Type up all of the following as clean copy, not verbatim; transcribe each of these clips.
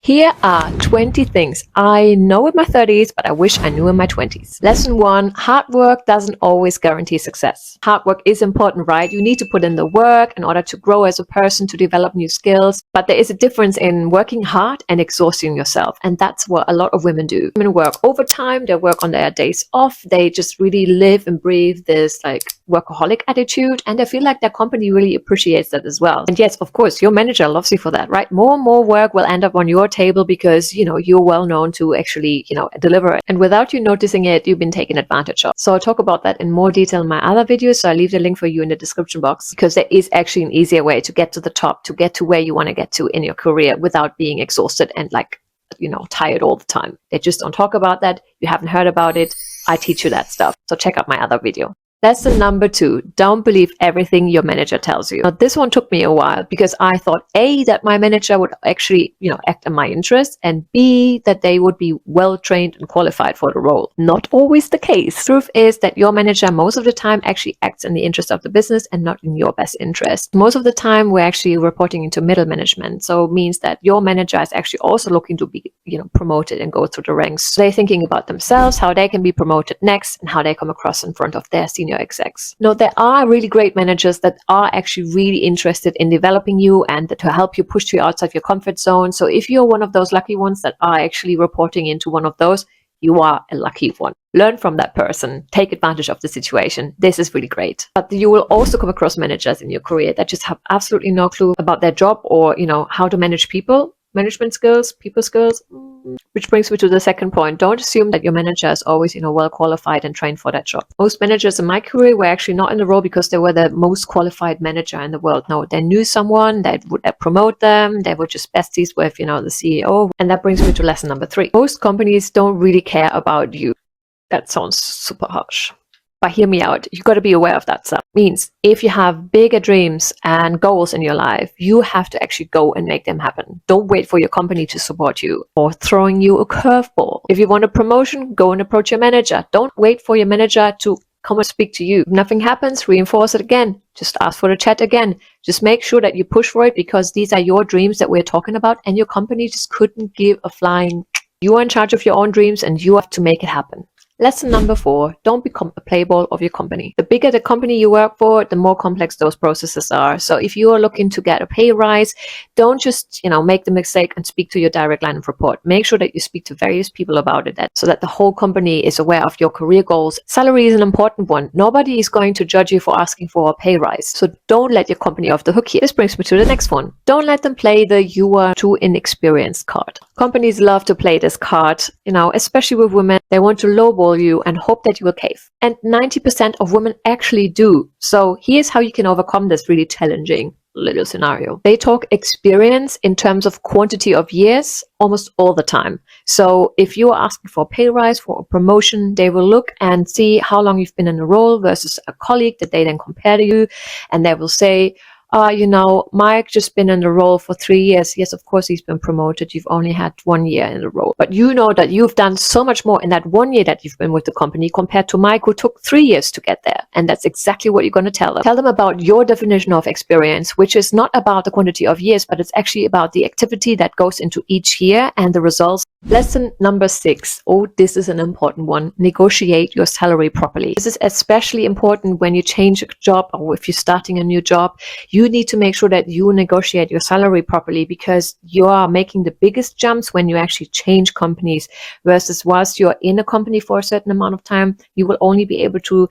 Here are 20 things I know in my 30s, but I wish I knew in my 20s. Lesson 1, hard work doesn't always guarantee success. Hard work is important, right? You need to put in the work in order to grow as a person, to develop new skills. But there is a difference in working hard and exhausting yourself. And that's what a lot of women do. Women work overtime, they work on their days off. They just really live and breathe this workaholic attitude. And I feel like their company really appreciates that as well. And yes, of course, your manager loves you for that, right? More and more work will end up on your table because you're well known to actually deliver it, and without you noticing it, you've been taken advantage of. So I'll talk about that in more detail in my other videos, so I'll leave the link for you in the description box, because there is actually an easier way to get to the top, to get to where you want to get to in your career without being exhausted and tired all the time. They just don't talk about that. You haven't heard about it. I teach you that stuff, so check out my other video. Lesson number 2, don't believe everything your manager tells you. Now, this one took me a while because I thought A, that my manager would actually, act in my interest, and B, that they would be well trained and qualified for the role. Not always the case. Truth is that your manager most of the time actually acts in the interest of the business and not in your best interest. Most of the time, we're actually reporting into middle management. So it means that your manager is actually also looking to be, promoted and go through the ranks. So they're thinking about themselves, how they can be promoted next, and how they come across in front of their senior execs. Now, there are really great managers that are actually really interested in developing you and to help you push you outside your comfort zone. So if you're one of those lucky ones that are actually reporting into one of those, you are a lucky one. Learn from that person. Take advantage of the situation. This is really great. But you will also come across managers in your career that just have absolutely no clue about their job or, how to manage people. Management skills, people skills, which brings me to the second point. Don't assume that your manager is always, well qualified and trained for that job. Most managers in my career were actually not in the role because they were the most qualified manager in the world. No, they knew someone that would promote them. They were just besties with, the CEO. And that brings me to lesson number 3. Most companies don't really care about you. That sounds super harsh. But hear me out. You got to be aware of that stuff. Means if you have bigger dreams and goals in your life, you have to actually go and make them happen. Don't wait for your company to support you or throwing you a curveball. If you want a promotion, go and approach your manager. Don't wait for your manager to come and speak to you. If nothing happens, reinforce it again. Just ask for the chat again. Just make sure that you push for it, because these are your dreams that we're talking about, and your company just couldn't give a flying. You are in charge of your own dreams and you have to make it happen. Lesson number 4, don't become a playball of your company. The bigger the company you work for, the more complex those processes are. So if you are looking to get a pay rise, don't just, make the mistake and speak to your direct line of report. Make sure that you speak to various people about it, so that the whole company is aware of your career goals. Salary is an important one. Nobody is going to judge you for asking for a pay rise. So don't let your company off the hook here. This brings me to the next one. Don't let them play the "you are too inexperienced" card. Companies love to play this card, especially with women. They want to lowball you and hope that you will cave. And 90% of women actually do. So here's how you can overcome this really challenging little scenario. They talk experience in terms of quantity of years almost all the time. So if you are asking for a pay rise, for a promotion, they will look and see how long you've been in a role versus a colleague that they then compare to you. And they will say, Mike just been in the role for 3 years. Yes, of course he's been promoted. You've only had 1 year in the role. But you know that you've done so much more in that 1 year that you've been with the company compared to Mike, who took 3 years to get there. And that's exactly what you're going to tell them. Tell them about your definition of experience, which is not about the quantity of years, but it's actually about the activity that goes into each year and the results. Lesson number 6. Oh, this is an important one. Negotiate your salary properly. This is especially important when you change a job or if you're starting a new job. You need to make sure that you negotiate your salary properly, because you are making the biggest jumps when you actually change companies, versus whilst you're in a company for a certain amount of time, you will only be able to,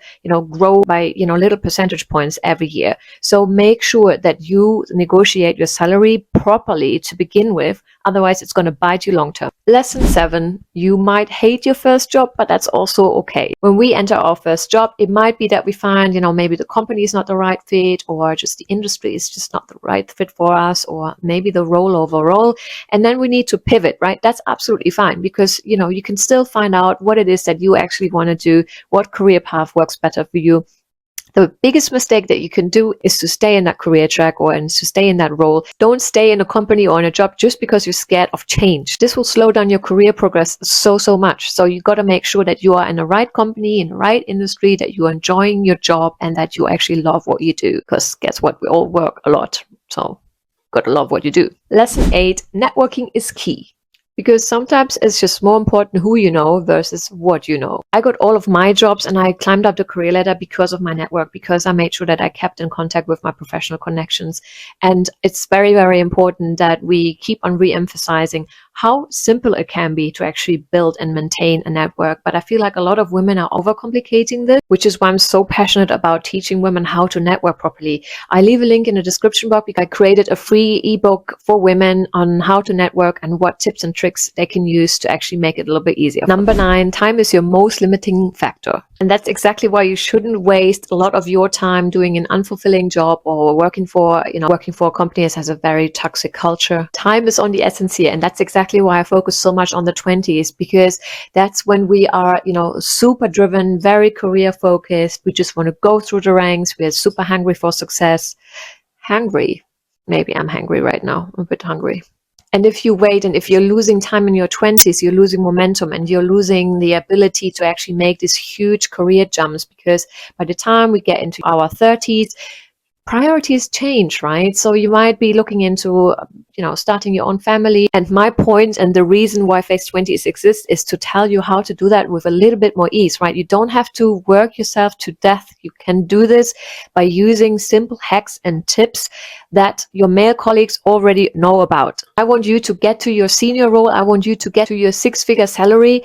grow by, little percentage points every year. So make sure that you negotiate your salary properly to begin with. Otherwise, it's going to bite you long term. Lesson 7, you might hate your first job, but that's also okay. When we enter our first job, it might be that we find, maybe the company is not the right fit, or just the industry is just not the right fit for us, or maybe the role overall. And then we need to pivot, right? That's absolutely fine, because, you can still find out what it is that you actually want to do, what career path works better for you. The biggest mistake that you can do is to stay in that career track and to stay in that role. Don't stay in a company or in a job just because you're scared of change. This will slow down your career progress so much. So you got to make sure that you are in the right company, in the right industry, that you're enjoying your job, and that you actually love what you do. Because guess what? We all work a lot. So got to love what you do. Lesson 8, networking is key. Because sometimes it's just more important who you know versus what you know. I got all of my jobs and I climbed up the career ladder because of my network, because I made sure that I kept in contact with my professional connections. And it's very, very important that we keep on re-emphasizing how simple it can be to actually build and maintain a network. But I feel like a lot of women are overcomplicating this, which is why I'm so passionate about teaching women how to network properly. I leave a link in the description box because I created a free ebook for women on how to network and what tips and tricks they can use to actually make it a little bit easier. Number 9, time is your most limiting factor. And that's exactly why you shouldn't waste a lot of your time doing an unfulfilling job or working for a company that has a very toxic culture. Time is on the essence here. And that's exactly why I focus so much on the 20s, because that's when we are, super driven, very career focused. We just want to go through the ranks. We're super hungry for success. Hungry. Maybe I'm hungry right now. I'm a bit hungry. And if you wait and if you're losing time in your 20s, you're losing momentum and you're losing the ability to actually make these huge career jumps, because by the time we get into our 30s, priorities change, right? So you might be looking into, starting your own family. And my point and the reason why Phase 20s exists is to tell you how to do that with a little bit more ease, right? You don't have to work yourself to death. You can do this by using simple hacks and tips that your male colleagues already know about. I want you to get to your senior role. I want you to get to your 6-figure salary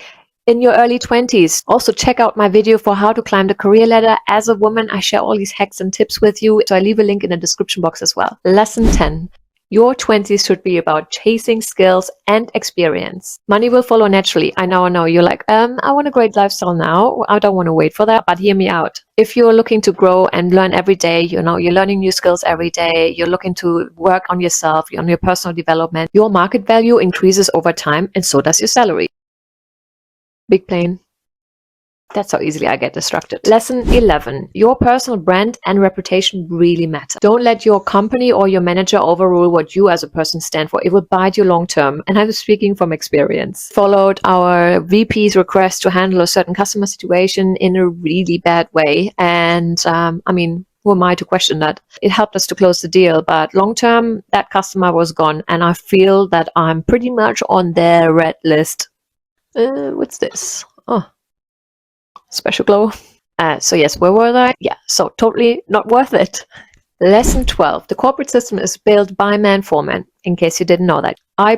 in your early 20s. Also, check out my video for how to climb the career ladder. As a woman, I share all these hacks and tips with you, so I leave a link in the description box as well. Lesson 10. Your 20s should be about chasing skills and experience. Money will follow naturally. I know. You're like, I want a great lifestyle now. I don't want to wait for that, but hear me out. If you're looking to grow and learn every day, you're learning new skills every day, you're looking to work on yourself, on your personal development, your market value increases over time, and so does your salary. Big plane. That's how easily I get distracted. Lesson 11. Your personal brand and reputation really matter. Don't let your company or your manager overrule what you as a person stand for. It will bite you long term. And I'm speaking from experience. Followed our VP's request to handle a certain customer situation in a really bad way. And who am I to question that? It helped us to close the deal, but long term, that customer was gone. And I feel that I'm pretty much on their red list. What's this? Oh, special glow. So yes, where were I? Yeah, so totally not worth it. Lesson 12. The corporate system is built by man for man, in case you didn't know that. I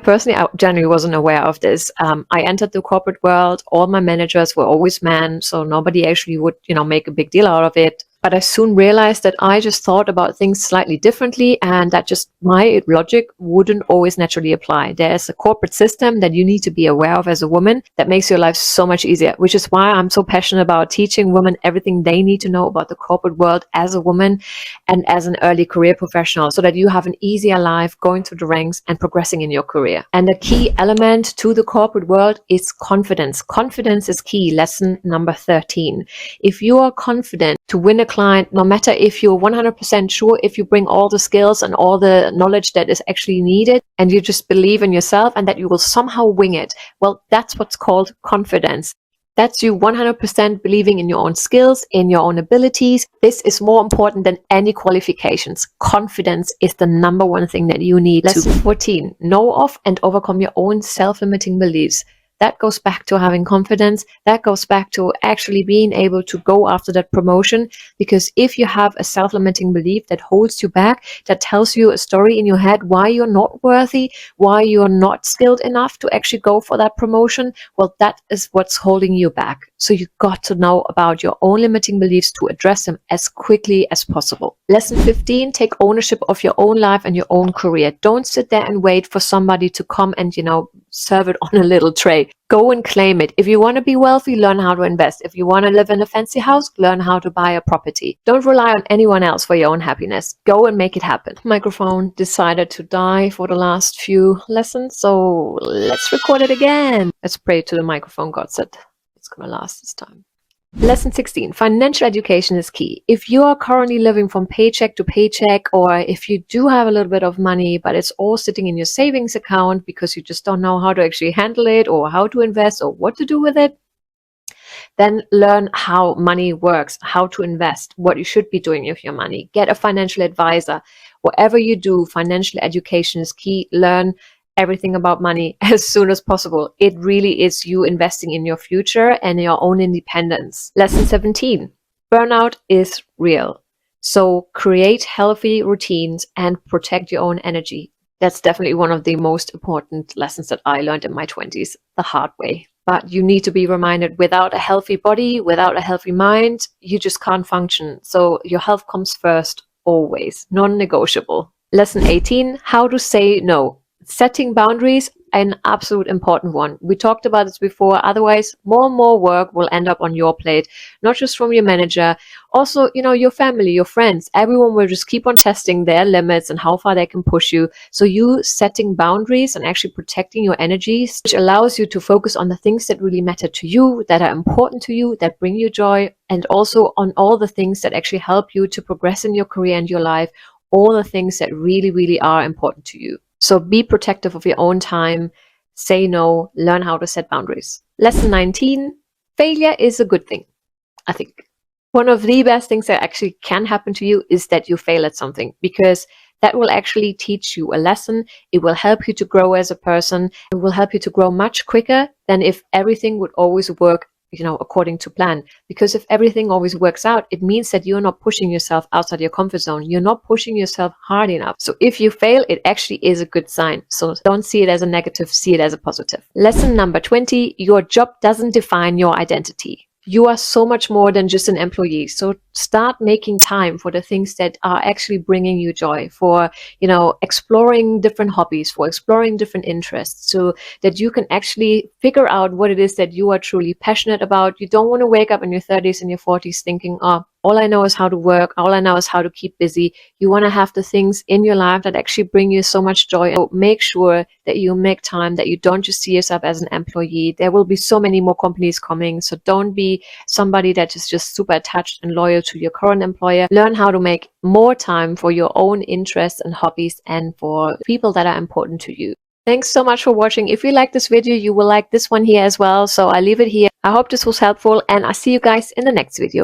generally wasn't aware of this. I entered the corporate world. All my managers were always men, so nobody actually would, make a big deal out of it. But I soon realized that I just thought about things slightly differently, and that just my logic wouldn't always naturally apply. There's a corporate system that you need to be aware of as a woman that makes your life so much easier, which is why I'm so passionate about teaching women everything they need to know about the corporate world as a woman and as an early career professional, so that you have an easier life going through the ranks and progressing in your career. And the key element to the corporate world is confidence. Confidence is key. Lesson number 13. If you are confident to win a client, no matter if you're 100% sure, if you bring all the skills and all the knowledge that is actually needed, and you just believe in yourself and that you will somehow wing it, well, that's what's called confidence. That's you 100% believing in your own skills, in your own abilities. This is more important than any qualifications. Confidence is the number one thing that you need. Lesson 14. Know of and overcome your own self-limiting beliefs. That goes back to having confidence. That goes back to actually being able to go after that promotion. Because if you have a self-limiting belief that holds you back, that tells you a story in your head why you're not worthy, why you're not skilled enough to actually go for that promotion, well, that is what's holding you back. So you got to know about your own limiting beliefs to address them as quickly as possible. Lesson 15, take ownership of your own life and your own career. Don't sit there and wait for somebody to come and, serve it on a little tray. Go and claim it. If you want to be wealthy, learn how to invest. If you want to live in a fancy house, learn how to buy a property. Don't rely on anyone else for your own happiness. Go and make it happen. Microphone decided to die for the last few lessons, so let's record it again. Let's pray to the microphone gods that it's going to last this time. Lesson 16. Financial education is key. If you are currently living from paycheck to paycheck, or if you do have a little bit of money, but it's all sitting in your savings account because you just don't know how to actually handle it or how to invest or what to do with it, then learn how money works, how to invest, what you should be doing with your money. Get a financial advisor. Whatever you do, financial education is key. Learn everything about money as soon as possible. It really is you investing in your future and your own independence. Lesson 17. Burnout is real. So create healthy routines and protect your own energy. That's definitely one of the most important lessons that I learned in my 20s, the hard way. But you need to be reminded, without a healthy body, without a healthy mind, you just can't function. So your health comes first, always, non-negotiable. Lesson 18, how to say no. Setting boundaries, an absolute important one. We talked about this before. Otherwise, more and more work will end up on your plate, not just from your manager. Also, your family, your friends, everyone will just keep on testing their limits and how far they can push you. So you setting boundaries and actually protecting your energies, which allows you to focus on the things that really matter to you, that are important to you, that bring you joy, and also on all the things that actually help you to progress in your career and your life, all the things that really, really are important to you. So be protective of your own time, say no, learn how to set boundaries. Lesson 19, failure is a good thing, I think. One of the best things that actually can happen to you is that you fail at something, because that will actually teach you a lesson. It will help you to grow as a person. It will help you to grow much quicker than if everything would always work according to plan. Because if everything always works out, it means that you're not pushing yourself outside your comfort zone. You're not pushing yourself hard enough. So if you fail, it actually is a good sign. So don't see it as a negative, see it as a positive. Lesson number 20, your job doesn't define your identity. You are so much more than just an employee. So start making time for the things that are actually bringing you joy, for, exploring different hobbies, for exploring different interests, so that you can actually figure out what it is that you are truly passionate about. You don't want to wake up in your 30s and your 40s thinking, oh, all I know is how to work. All I know is how to keep busy. You want to have the things in your life that actually bring you so much joy. So make sure that you make time, that you don't just see yourself as an employee. There will be so many more companies coming. So don't be somebody that is just super attached and loyal to your current employer. Learn how to make more time for your own interests and hobbies and for people that are important to you. Thanks so much for watching. If you like this video, you will like this one here as well. So I leave it here. I hope this was helpful, and I'll see you guys in the next video.